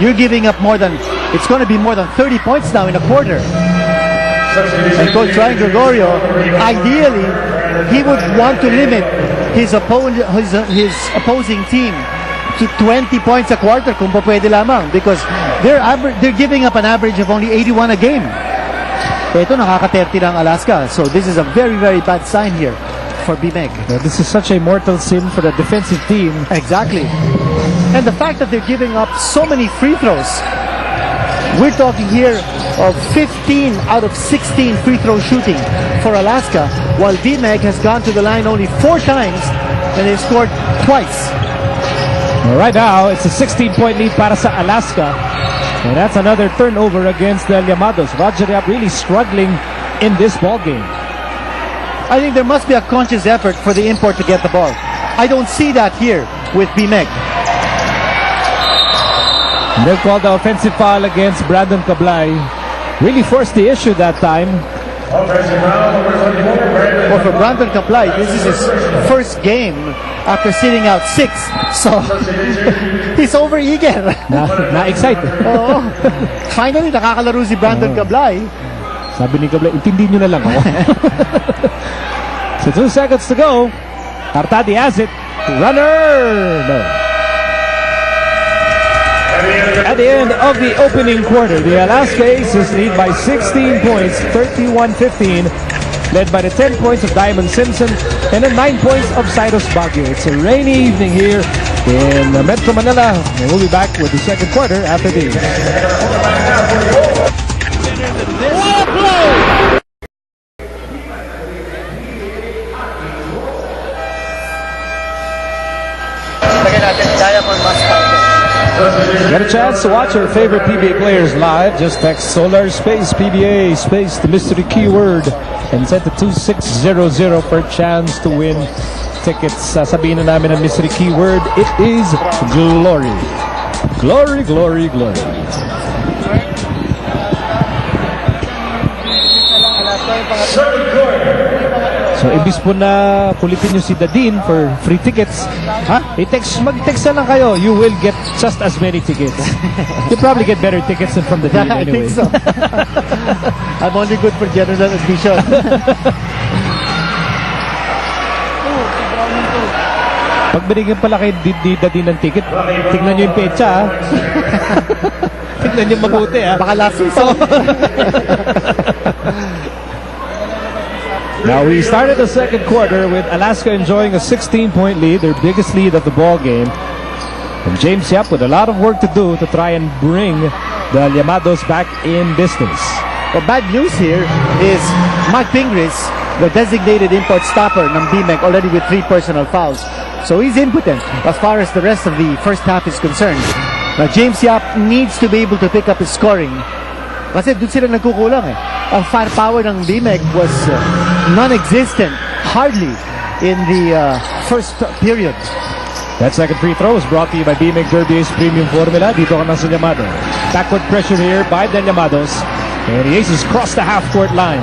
you're giving up it's going to be more than 30 points now in a quarter. And Coach Ryan Gregorio, ideally, he would want to limit his opposing team to 20 points a quarter kung pwede lamang, because they're giving up an average of only 81 a game. Ito nakaka-30 ng Alaska. So this is a very, very bad sign here for BMEG. This is such a mortal sin for the defensive team. Exactly. And the fact that they're giving up so many free throws. We're talking here of 15 out of 16 free throw shooting for Alaska, while BMEG has gone to the line only 4 times and they've scored twice. Right now, it's a 16-point lead para sa Alaska. And that's another turnover against the Llmados. Roger Yap really struggling in this ball game. I think there must be a conscious effort for the import to get the ball. I don't see that here with BMEG. They've called the offensive foul against Brandon Cablay. Really forced the issue that time. Well, for Brandon Cablay, this is his first game after sitting out 6. So, he's over-eager. Na-excited. Oo. Finally, nakakalaro si Brandon Cablay. Sabi ni Cablay, intindi nyo na lang ako. So 2 seconds to go. Artadi has it. Runner! No. At the end of the opening quarter, the Alaska Aces lead by 16 points, 31-15, led by the 10 points of Diamond Simpson and the 9 points of Cyrus Baguio. It's a rainy evening here in Metro Manila, and we'll be back with the second quarter after these. Get a chance to watch our favorite PBA players live. Just text Solar Space PBA space the mystery keyword and send to 2600 for a chance to win tickets. Sasabihin na namin ang mystery keyword. It is glory. Glory, glory, glory. So, ibis po na kulitin nyo si Dadin for free tickets. Mag-text na lang kayo. You will get just as many tickets. You probably get better tickets than from Dadin anyway. I think so. I'm only good for general admission. Pag binigyan pala kay Dadin ng ticket, tignan nyo yung pecha. Tignan nyo mabuti. Baka last season. Now we started the second quarter with Alaska enjoying a 16-point lead, their biggest lead of the ball game. And James Yap with a lot of work to do to try and bring the Llmados back in business. The bad news here is Mike Pingris, the designated import stopper ng BMEG, already with 3 personal fouls. So he's impotent as far as the rest of the first half is concerned. Now James Yap needs to be able to pick up his scoring. Kasi doon sila nagkukulang eh. Ang firepower ng BMEG was non-existent, hardly, in the first period. That second free throw is brought to you by BMEG Derby Ace Premium Formula. Dito ka na sa Llmados. Backward pressure here by the Llmados. And the Aces cross the half-court line.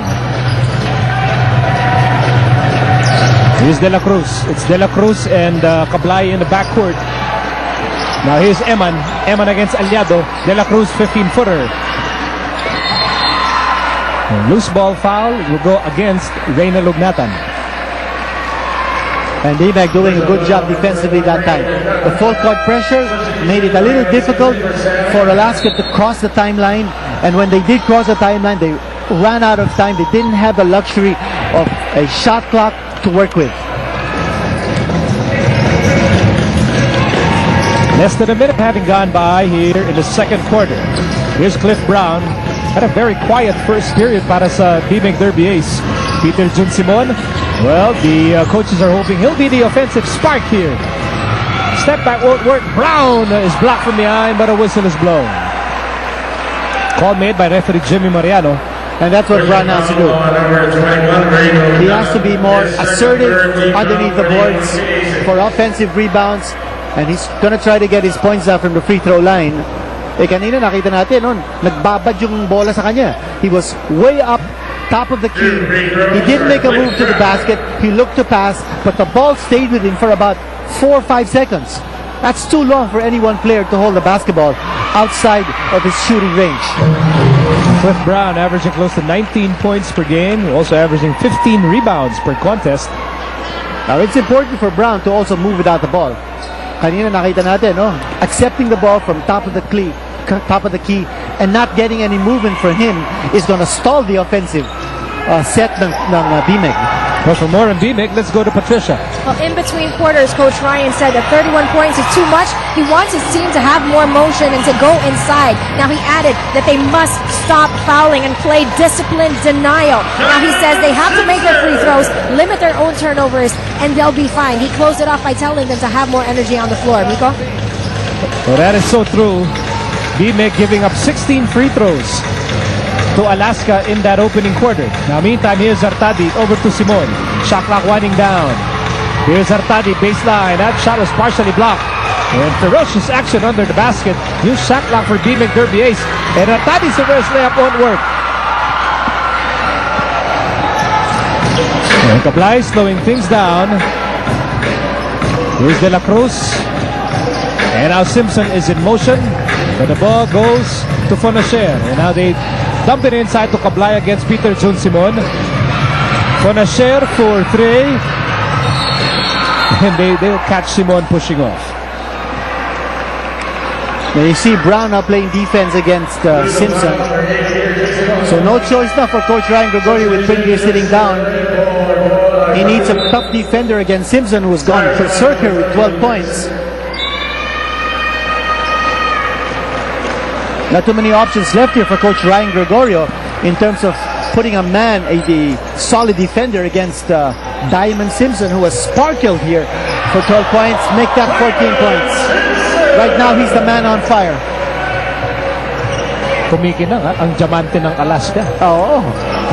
Here's De La Cruz. It's De La Cruz and Cablay in the backcourt. Now here's Eman. Eman against Aliado. De La Cruz, 15-footer. Loose ball foul will go against Reyna Lugnatan. And BMEG doing a good job defensively that time. The full court pressure made it a little difficult for Alaska to cross the timeline. And when they did cross the timeline, they ran out of time. They didn't have the luxury of a shot clock to work with. Less than a minute having gone by here in the second quarter. Here's Cliff Brown. Had a very quiet first period para sa BMEG Derby Ace. Peter Jun Simon, well, the coaches are hoping he'll be the offensive spark here. Step back won't work. Brown is blocked from behind, but a whistle is blown. Call made by referee Jimmy Mariano. And that's what Brown has to do. He has to be more assertive underneath the boards for offensive rebounds. And he's going to try to get his points out from the free throw line. Eh kanina nakita natin nagbabad yung bola sa kanya. He was way up top of the key. He didn't make a move to the basket. He looked to pass, but the ball stayed with him for about 4 or 5 seconds. That's too long for any one player to hold the basketball outside of his shooting range. Cliff Brown averaging close to 19 points per game, also averaging 15 rebounds per contest. Now, it's important for Brown to also move without the ball. Kanina nakita natin, no? Accepting the ball from top of the key and not getting any movement from him is going to stall the offensive set ng BMEG. Well, for more on BMEG, let's go to Patricia. Well, in between quarters, Coach Ryan said that 31 points is too much. He wants his team to have more motion and to go inside. Now, he added that they must stop fouling and play disciplined denial. Now, he says they have to make their free throws, limit their own turnovers, and they'll be fine. He closed it off by telling them to have more energy on the floor. Miko? Well, that is so true. BMEG giving up 16 free throws to Alaska in that opening quarter. Now, meantime, here's Artadi over to Simon. Shot clock winding down. Here's Artadi, baseline. That shot was partially blocked. And ferocious action under the basket. New shot clock for BMEG Derby Ace. And Artadi's reverse layup won't work. And Kablai slowing things down. Here's De La Cruz. And now Simpson is in motion. But the ball goes to Fonacher. And now they dump it inside to Kablai against Peter Jun Simon. Fonacher for 3. And they'll catch Simon pushing off. Now you see Brown now playing defense against Simpson. So no choice now for Coach Ryan Gregorio with Prinier sitting down. He needs a tough defender against Simpson, who's gone berserker with 12 points. Not too many options left here for Coach Ryan Gregorio in terms of putting a man, a solid defender against Diamond Simpson, who has sparkled here for 12 points. Make that 14 points. Right now, he's the man on fire. Kumikinang ang diamante ng Alaska. Oo.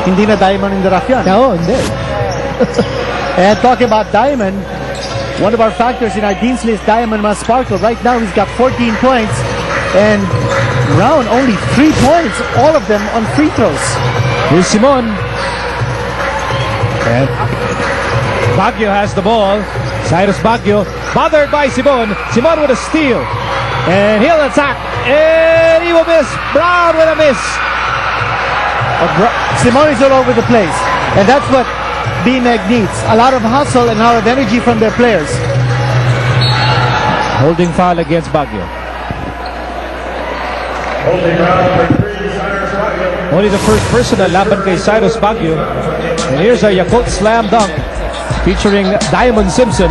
Hindi na Diamond in the rough yan. Oo, hindi. And talking about Diamond, one of our factors in our Dean's List, Diamond must sparkle. Right now, he's got 14 points. And Brown only 3 points, all of them on free throws. Here's Simon. And Baguio has the ball. Cyrus Baguio bothered by Simon. Simon with a steal. And he'll attack. And he will miss. Brown with a miss. Simon is all over the place. And that's what BMEG needs. A lot of hustle and a lot of energy from their players. Holding foul against Baguio. Only the first personal laban kay Cyrus Baguio. And here's a Yakult slam dunk featuring Diamond Simpson,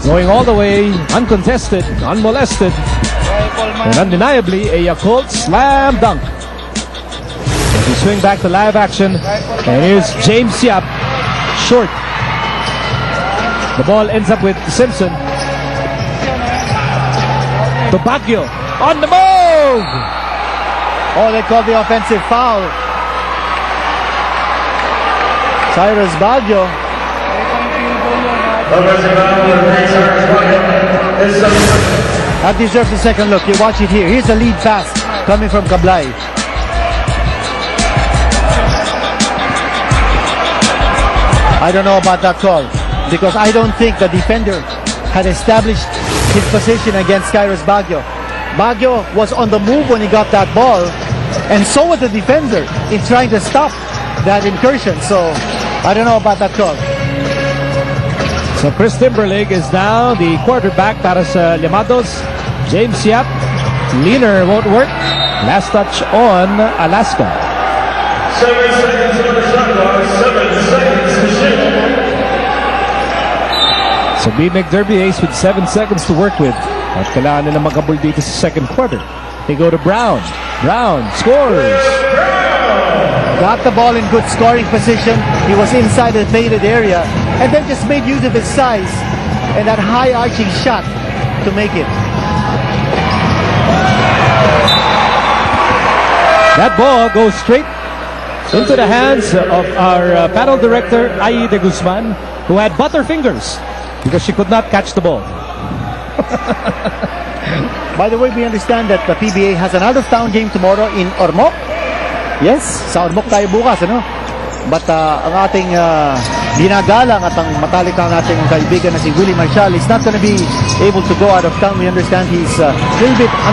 going all the way uncontested, unmolested, and undeniably a Yakult slam dunk. As we swing back to live action, and here's James Yap, short. The ball ends up with Simpson. To Baguio, on the move! Oh, they called the offensive foul. Cyrus Baguio. That deserves a second look. You watch it here. Here's a lead pass coming from Kablai. I don't know about that call, because I don't think the defender had established his position against Cyrus Baguio. Baguio was on the move when he got that ball, and so was the defender in trying to stop that incursion. So I don't know about that call. So Chris Timberlake is now the quarterback para sa Llmados. James Yap, leaner won't work. Last touch on Alaska. 7 seconds on the shot clock, 7 seconds to shoot. So BMEG Derby Ace with 7 seconds to work with. At kailangan nila maghabol dito sa second quarter. They go to Brown. Brown scores. Got the ball in good scoring position. He was inside the painted area, and then just made use of his size and that high arching shot to make it. That ball goes straight into the hands of our panel director, Ai de Guzman, who had butterfingers because she could not catch the ball. By the way, we understand that the PBA has an out-of-town game tomorrow in Ormoc. Yes, sa Ormoc tayo bukas, ano? But ang ating ginagalang at ang matalik ang ating kaibigan na si Willie Marshall is not going to be able to go out of town. We understand he's a little bit under